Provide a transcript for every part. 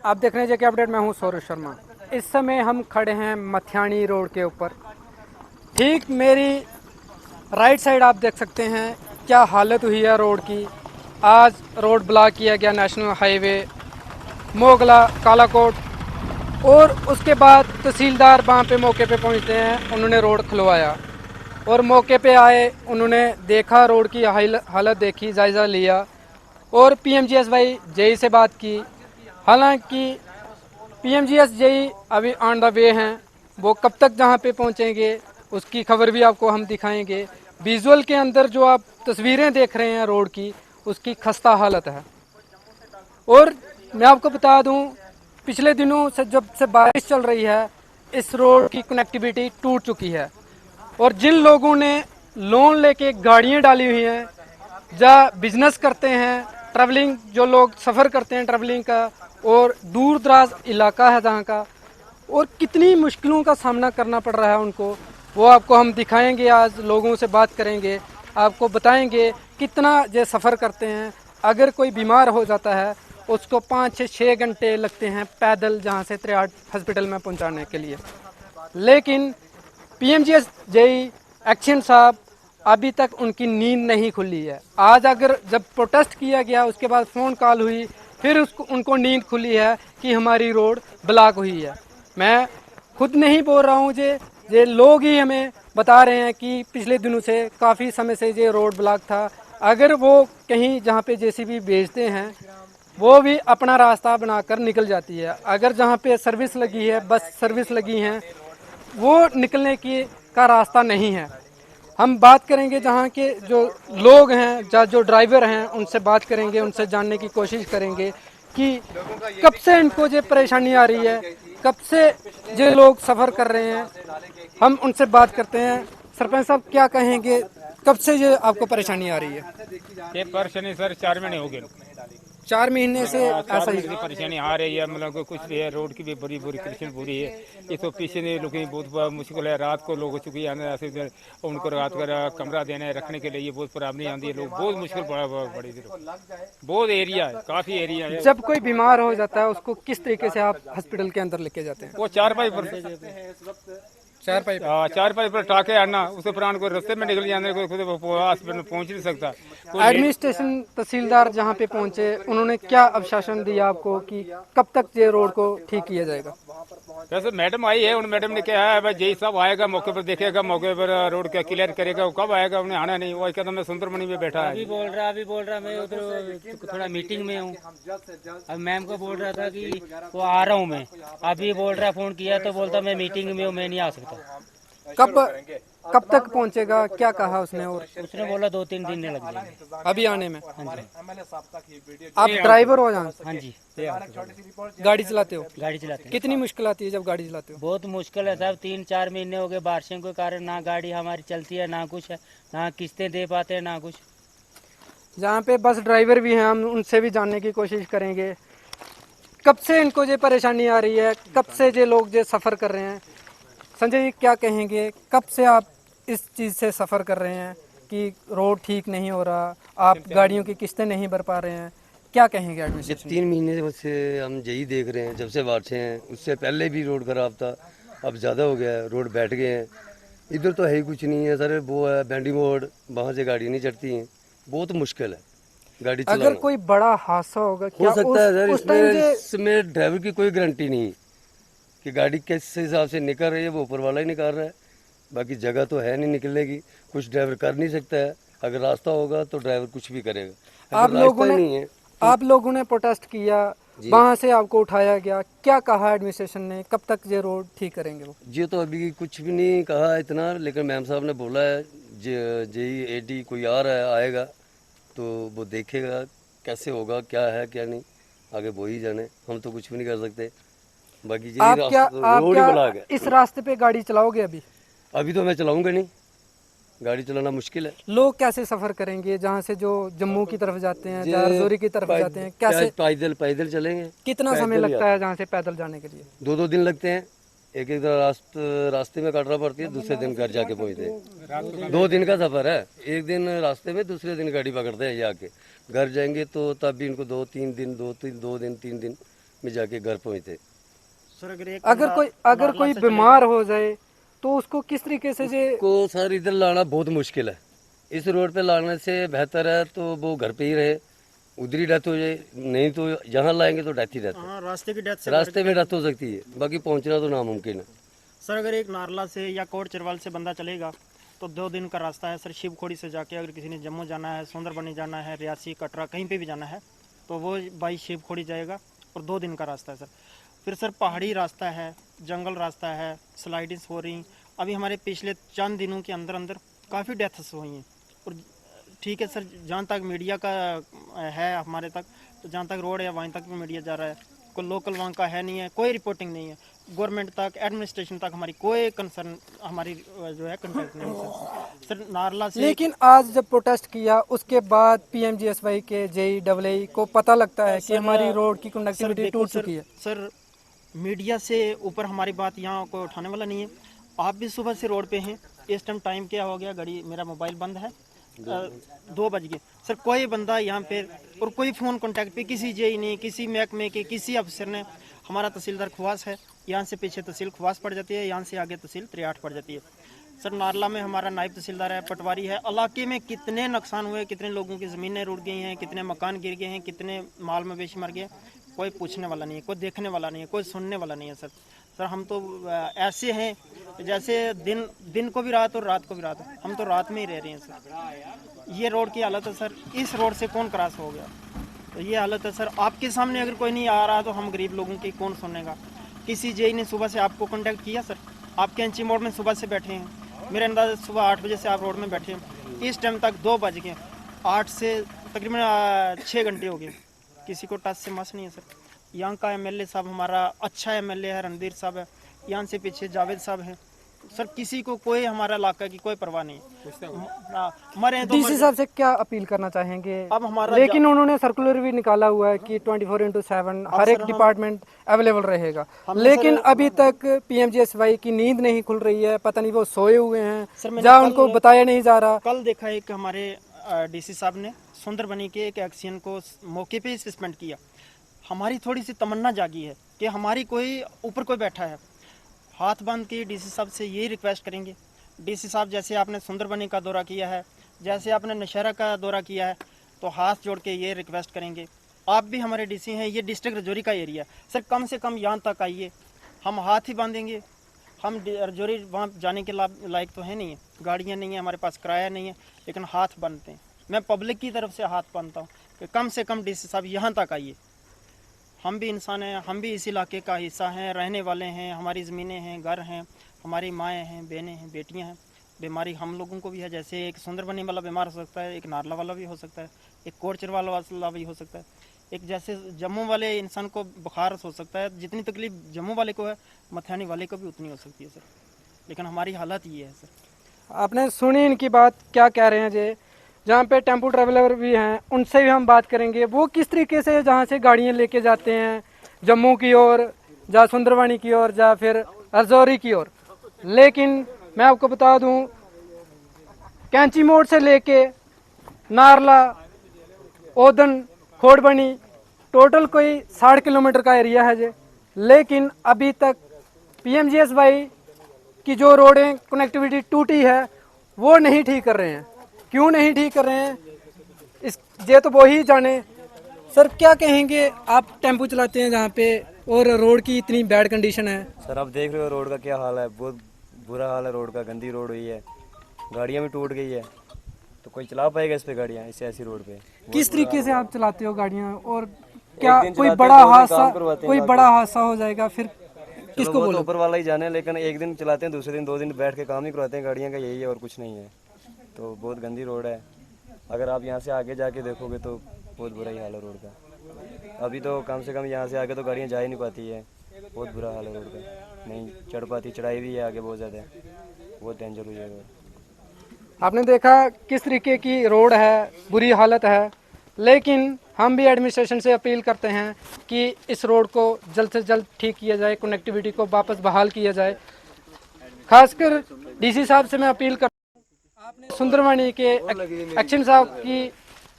आप देख रहे हैं जेके अपडेट। मैं हूं सौरभ शर्मा। इस समय हम खड़े हैं मथियाणी रोड के ऊपर। ठीक मेरी राइट साइड आप देख सकते हैं क्या हालत हुई है रोड की। आज रोड ब्लॉक किया गया, नेशनल हाईवे मोगला कालाकोट, और उसके बाद तहसीलदार वहाँ पे मौके पे पहुँचते हैं। उन्होंने रोड खुलवाया और मौके पे आए, उन्होंने देखा रोड की हालत देखी, जायज़ा लिया और पीएमजीएसवाई जेई से बात की। हालांकि पीएमजीएस जेई अभी ऑन द वे हैं, वो कब तक जहाँ पे पहुँचेंगे उसकी खबर भी आपको हम दिखाएंगे। विजुअल के अंदर जो आप तस्वीरें देख रहे हैं रोड की, उसकी खस्ता हालत है। और मैं आपको बता दूं, पिछले दिनों से जब से बारिश चल रही है, इस रोड की कनेक्टिविटी टूट चुकी है। और जिन लोगों ने लोन लेके गाड़ियाँ डाली हुई हैं, जहाँ बिजनेस करते हैं, ट्रैवलिंग, जो लोग सफ़र करते हैं ट्रैवलिंग का, और दूर दराज इलाका है जहाँ का, और कितनी मुश्किलों का सामना करना पड़ रहा है उनको, वो आपको हम दिखाएंगे। आज लोगों से बात करेंगे, आपको बताएंगे कितना ये सफ़र करते हैं। अगर कोई बीमार हो जाता है उसको 5 से 6 घंटे लगते हैं पैदल जहाँ से त्रियाट हॉस्पिटल में पहुँचाने के लिए। लेकिन पीएमजीएस जेई एक्शन साहब, अभी तक उनकी नींद नहीं खुली है। आज अगर जब प्रोटेस्ट किया गया, उसके बाद फ़ोन कॉल हुई, फिर उनको नींद खुली है कि हमारी रोड ब्लॉक हुई है। मैं खुद नहीं बोल रहा हूँ, ये लोग ही हमें बता रहे हैं कि पिछले दिनों से काफ़ी समय से ये रोड ब्लॉक था। अगर वो कहीं जहाँ पे जेसीबी भेजते हैं, वो भी अपना रास्ता बनाकर निकल जाती है। अगर जहाँ पे सर्विस लगी है, बस सर्विस लगी हैं, वो निकलने की का रास्ता नहीं है। हम बात करेंगे जहाँ के जो लोग हैं, जो ड्राइवर हैं, उनसे बात करेंगे, उनसे जानने की कोशिश करेंगे कि कब से इनको ये परेशानी आ रही है, कब से ये लोग सफ़र कर रहे हैं। हम उनसे बात करते हैं। सरपंच साहब, क्या कहेंगे, कब से ये आपको परेशानी आ रही है? ये परेशानी सर 4 महीने हो गए। 4 महीने से चार ऐसा ही? महीने की परेशानी आ रही है। मतलब कुछ भी है, रोड की भी बड़ी बुरी कंडीशन बुरी है। ये तो पीछे नहीं लोग बहुत मुश्किल है। रात को लोग चुकी आने ऐसे उनको रात का कमरा देने रखने के लिए ये बहुत प्रॉब्लम आती है। लोग बहुत मुश्किल बड़ी बहुत एरिया है, काफी एरिया है। जब कोई बीमार हो जाता है उसको किस तरीके से आप हॉस्पिटल के अंदर लेके जाते हैं? वो 4 पाई पर 4 पाइप? 4 पाई पर टाके आना, उससे प्राण को रास्ते में निकल जाने को खुद हॉस्पिटल पहुंच नहीं सकता। एडमिनिस्ट्रेशन तहसीलदार जहाँ पे पहुँचे, उन्होंने क्या आश्वासन दिया आपको कि कब तक ये रोड को ठीक किया जाएगा? वैसे मैडम आई है, उन मैडम ने कहा है भाई जेई साहब आएगा, मौके पर देखेगा, मौके पर रोड का क्लियर करेगा। वो कब आएगा, उन्हें आना नहीं। वो कहता मैं सुंदरमणि में बैठा है। अभी बोल रहा मैं उधर थोड़ा मीटिंग में हूँ। अब मैम को बोल रहा था कि वो आ रहा हूँ मैं। अभी बोल रहा, फोन किया तो बोलता मैं मीटिंग में हूँ, मैं नहीं आ सकता। कब तक पहुँचेगा, क्या कहा उसने? और उसने बोला 2-3 दिन लग जाएंगे अभी आने में। हाँ जी। आप ड्राइवर हो जहाँ? हाँ जी, गाड़ी चलाते हो? गाड़ी चलाते हैं। कितनी मुश्किल आती है जब गाड़ी चलाते हो? बहुत मुश्किल है साहब। 3-4 महीने हो गए बारिशों के कारण, ना गाड़ी हमारी चलती है, ना कुछ है, ना किस्तें दे पाते हैं, ना कुछ। जहाँ पे बस ड्राइवर भी हैं, हम उनसे भी जानने की कोशिश करेंगे कब से इनको ये परेशानी आ रही है, कब से ये लोग ये सफ़र कर रहे हैं। संजय जी, क्या कहेंगे, कब से आप इस चीज़ से सफ़र कर रहे हैं कि रोड ठीक नहीं हो रहा, आप गाड़ियों की किस्तें नहीं भर पा रहे हैं? क्या कहेंगे एडमिनिस्ट्रेशन? 3 महीने से हम यही देख रहे हैं, जब से बारिशें हैं। उससे पहले भी रोड खराब था, अब ज़्यादा हो गया है, रोड बैठ गए हैं। इधर तो है ही कुछ नहीं है सर, वो है बैंडी मोड़, वहाँ से गाड़ी नहीं चढ़ती हैं। बहुत मुश्किल है गाड़ी चलाना। अगर कोई बड़ा हादसा होगा, क्या हो सकता है सर, उस टाइम इसमें ड्राइवर की कोई गारंटी नहीं कि गाड़ी किस हिसाब से निकल रही है, वो ऊपर वाला ही निकाल रहा है। बाकी जगह तो है नहीं निकलने की, कुछ ड्राइवर कर नहीं सकता है। अगर रास्ता होगा तो ड्राइवर कुछ भी करेगा। आप लोगों ने नहीं है, आप लोगों ने प्रोटेस्ट किया, वहाँ से आपको उठाया गया, क्या कहा एडमिनिस्ट्रेशन ने, कब तक ये रोड ठीक करेंगे वो? ये तो अभी कुछ भी नहीं कहा इतना, लेकिन मैम साहब ने बोला है जेई एडी कोई आ रहा है, आएगा तो वो देखेगा कैसे होगा, क्या है क्या नहीं, आगे वो ही जाने। हम तो कुछ भी नहीं कर सकते। बाकी यही आप रास्ता रोड ही ब्लॉक है। इस रास्ते पे गाड़ी चलाओगे अभी? अभी तो मैं चलाऊंगा नहीं, गाड़ी चलाना मुश्किल है। लोग कैसे सफर करेंगे जहाँ से, जो जम्मू की तरफ जाते हैं, जहाँ रजौरी की तरफ जाते हैं, कैसे? पैदल चलेंगे। कितना समय लगता है जहाँ से पैदल जाने के लिए? 2-2 दिन लगते हैं। एक एक रास्ते में काटना पड़ती है, दूसरे दिन घर जाके पहुँचते हैं। 2 दिन का सफर है, एक दिन रास्ते में, दूसरे दिन गाड़ी पकड़ते हैं। ये आके घर जाएंगे तो तब भी इनको 2-3 दिन 2 दिन 3 दिन में जाके घर पहुँचते। सर अगर कोई बीमार हो जाए तो उसको किस तरीके से जे को सर इधर लाना बहुत मुश्किल है। इस रोड पे लाने से बेहतर है तो वो घर पे ही रहे, उधर ही डेथ हो जाए, नहीं तो यहाँ लाएंगे तो डेथ ही रहता है। हाँ, रास्ते की डेथ से रास्ते में डेथ हो सकती है, बाकी पहुँचना तो नामुमकिन है। सर अगर एक नारला से या कोट चिरवाल से बंदा चलेगा तो 2 दिन का रास्ता है सर। शिवखोड़ी से जाके अगर किसी ने जम्मू जाना है, सुंदरबनी जाना है, रियासी, कटरा, कहीं पे भी जाना है तो वो बाई शिवखोड़ी जाएगा और 2 दिन का रास्ता है सर। फिर सर पहाड़ी रास्ता है, जंगल रास्ता है, स्लाइडिंग्स हो रही। अभी हमारे पिछले चंद दिनों के अंदर अंदर काफ़ी डेथ्स हुई हैं। और ठीक है सर, जहाँ तक मीडिया का है हमारे तक, तो जहाँ तक रोड है वहीं तक भी मीडिया जा रहा है। कोई लोकल वहाँ का है नहीं है, कोई रिपोर्टिंग नहीं है। गवर्नमेंट तक, एडमिनिस्ट्रेशन तक हमारी कोई कंसर्न, हमारी जो है कंटेक्ट नहीं है सर। नारला से लेकिन आज जब प्रोटेस्ट किया उसके बाद पीएमजीएसवाई के जेईई को पता लगता है कि हमारी रोड की कनेक्टिविटी टूट चुकी है। सर मीडिया से ऊपर हमारी बात यहाँ कोई उठाने वाला नहीं है। आप भी सुबह से रोड पे हैं, इस टाइम क्या हो गया, घड़ी मेरा मोबाइल बंद है, 2 बज गए सर। कोई बंदा यहाँ पे और कोई फ़ोन कांटेक्ट पे किसी जेई ने, किसी महकमे के किसी अफसर ने। हमारा तहसीलदार खवास है, यहाँ से पीछे तहसील खवास पड़ जाती है, यहाँ से आगे तहसील 63 पड़ जाती है सर। नारला में हमारा नायब तहसीलदार है, पटवारी है। इलाके में कितने नुकसान हुए, कितने लोगों की ज़मीनें रुड़ गई हैं, कितने मकान गिर गए हैं, कितने माल मवेशी मर गए, कोई पूछने वाला नहीं है, कोई देखने वाला नहीं है, कोई सुनने वाला नहीं है सर। सर हम तो ऐसे हैं जैसे दिन को भी रात और रात को भी रात। हम तो रात में ही रह रहे हैं सर। ये रोड की हालत है सर। इस रोड से कौन क्रॉस हो गया, तो ये हालत है सर। आपके सामने अगर कोई नहीं आ रहा तो हम गरीब लोगों की कौन सुनेगा। किसी जेई ने सुबह से आपको कांटेक्ट किया सर? आप कैंची मोड़ में सुबह से बैठे हैं, मेरे अंदाज़ सुबह 8 बजे से आप रोड में बैठे हैं, इस टाइम तक 2 बज गए, 8 से तकरीबन 6 घंटे हो गए, किसी को टच से मस नहीं है सर। यहाँ का एमएलए साहब हमारा अच्छा एमएलए है, रणधीर साहब है, यहाँ से पीछे जावेद साहब हैं सर। किसी को कोई हमारा इलाका की कोई परवाह नहीं है। मरे तो डीसी साहब से क्या अपील करना चाहेंगे? अब हमारा लेकिन उन्होंने सर्कुलर भी निकाला हुआ है कि 24/7 हर एक डिपार्टमेंट अवेलेबल रहेगा, लेकिन अभी तक पीएमजीएसवाई की नींद नहीं खुल रही है। पता नहीं वो सोए हुए हैं, जहाँ उनको बताया नहीं जा रहा। कल देखा एक हमारे डीसी साहब ने सुंदरबनी के एक एक्शन को मौके पे ही सस्पेंड किया। हमारी थोड़ी सी तमन्ना जागी है कि हमारी कोई ऊपर कोई बैठा है। हाथ बांध के डीसी साहब से यही रिक्वेस्ट करेंगे, डीसी साहब जैसे आपने सुंदरबनी का दौरा किया है, जैसे आपने नौशहरा का दौरा किया है, तो हाथ जोड़ के ये रिक्वेस्ट करेंगे। आप भी हमारे डीसी हैं, ये डिस्ट्रिक्ट रजौरी का एरिया सर, कम से कम यहाँ तक आइए। हम हाथ ही बांधेंगे। हम रजौरी वहाँ जाने के लायक तो है नहीं है, गाड़ियाँ नहीं है हमारे पास, किराया नहीं है, लेकिन हाथ बांधते हैं। मैं पब्लिक की तरफ से हाथ बांधता हूँ कि कम से कम डीसी साहब यहाँ तक आइए। हम भी इंसान हैं, हम भी इस इलाके का हिस्सा हैं, रहने वाले हैं, हमारी ज़मीनें हैं, घर हैं, हमारी माएँ हैं, बहनें हैं, बेटियां हैं। बीमारी हम लोगों को भी है, जैसे एक सुंदरबनी वाला बीमार हो सकता है, एक नारला वाला भी हो सकता है, एक कोटचिरवाल वाला भी हो सकता है, एक जैसे जम्मू वाले इंसान को बुखार हो सकता है। जितनी तकलीफ जम्मू वाले को है, मथियानी वाले को भी उतनी हो सकती है सर। लेकिन हमारी हालत ये है सर। आपने सुनी इनकी बात, क्या कह रहे हैं जी? जहाँ पे टेम्पो ट्रैवलर भी हैं उनसे भी हम बात करेंगे, वो किस तरीके से जहाँ से गाड़ियाँ लेके जाते हैं जम्मू की ओर, या सुंदरबनी की ओर, या फिर रजौरी की ओर। लेकिन मैं आपको बता दूं, कैंची मोड़ से लेके नारला, ओदन, खोड़बनी, टोटल कोई 60 किलोमीटर का एरिया है जी। लेकिन अभी तक पीएमजीएसवाई की जो रोडें कनेक्टिविटी टूटी है वो नहीं ठीक कर रहे हैं। क्यों नहीं ठीक कर रहे हैं इस ये तो वो ही जाने। सर क्या कहेंगे, आप टेम्पो चलाते हैं जहाँ पे, और रोड की इतनी बैड कंडीशन है। सर आप देख रहे हो रोड का क्या हाल है, बहुत बुरा हाल है रोड का, गंदी रोड हुई है, गाड़ियाँ भी टूट गई है, तो कोई चला पाएगा इस पे गाड़ियाँ, इस ऐसी रोड पे? किस तरीके से आप चलाते हो गाड़ियाँ, और क्या कोई बड़ा हादसा हो जाएगा फिर किसको बोलो? ऊपर वाला ही जाने, लेकिन एक दिन चलाते हैं, दूसरे दिन 2 दिन बैठ के काम ही करवाते हैं गाड़ियाँ का, यही है और कुछ नहीं है। तो बहुत गंदी रोड है। अगर आप यहाँ से आगे जाके देखोगे तो बहुत बुरा ही हाल है रोड का। अभी तो कम से कम यहाँ से आगे तो गाड़ियाँ जा ही नहीं पाती है, बहुत बुरा हाल है रोड का, नहीं चढ़ पाती, चढ़ाई भी है आगे बहुत ज़्यादा, बहुत डेंजर हुई है रोड। आपने देखा किस तरीके की रोड है, बुरी हालत है। लेकिन हम भी एडमिनिस्ट्रेशन से अपील करते हैं कि इस रोड को जल्द से जल्द ठीक किया जाए, कनेक्टिविटी को वापस बहाल किया जाए। खासकर डीसी साहब से मैं अपील कर, आपने सुंदरबनी के एक्शन साहब की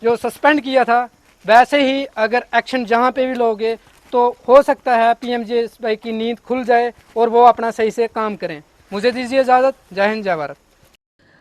जो सस्पेंड किया था, वैसे ही अगर एक्शन जहाँ पे भी लोगे तो तो हो सकता है पीएमजीएसवाई की नींद खुल जाए और वो अपना सही से काम करें। मुझे दीजिए इजाज़त। जय हिंद, जय भारत।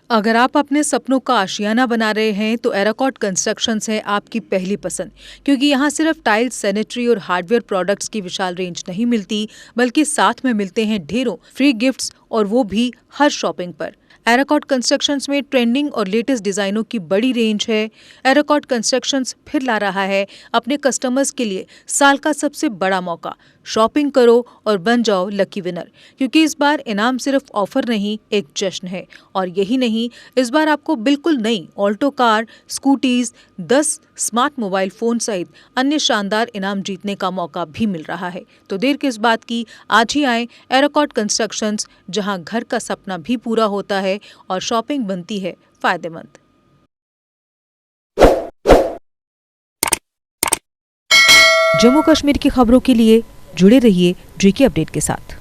अगर आप अपने सपनों का आशियाना बना रहे हैं तो एराकॉट कंस्ट्रक्शंस है आपकी पहली पसंद, क्योंकि यहाँ सिर्फ टाइल्स, सैनिटरी और हार्डवेयर प्रोडक्ट्स की विशाल रेंज नहीं मिलती, बल्कि साथ में मिलते हैं ढेरों फ्री गिफ्ट्स, और वो भी हर शॉपिंग पर। एराकॉट कंस्ट्रक्शंस में ट्रेंडिंग और लेटेस्ट डिजाइनों की बड़ी रेंज है। एराकॉट कंस्ट्रक्शंस फिर ला रहा है अपने कस्टमर्स के लिए साल का सबसे बड़ा मौका। शॉपिंग करो और बन जाओ लकी विनर, क्योंकि इस बार इनाम सिर्फ ऑफर नहीं, एक जश्न है। और यही नहीं, इस बार आपको बिल्कुल नई Alto car, scooties, 10 smart mobile phone सहित अन्य शानदार इनाम जीतने का मौका भी मिल रहा है। तो देर किस बात की, आज ही आए एराकॉट कंस्ट्रक्शंस, जहां घर का सपना भी पूरा होता है और शॉपिंग बनती है फायदेमंद। जम्मू कश्मीर की खबरों के लिए जुड़े रहिए JK अपडेट के साथ।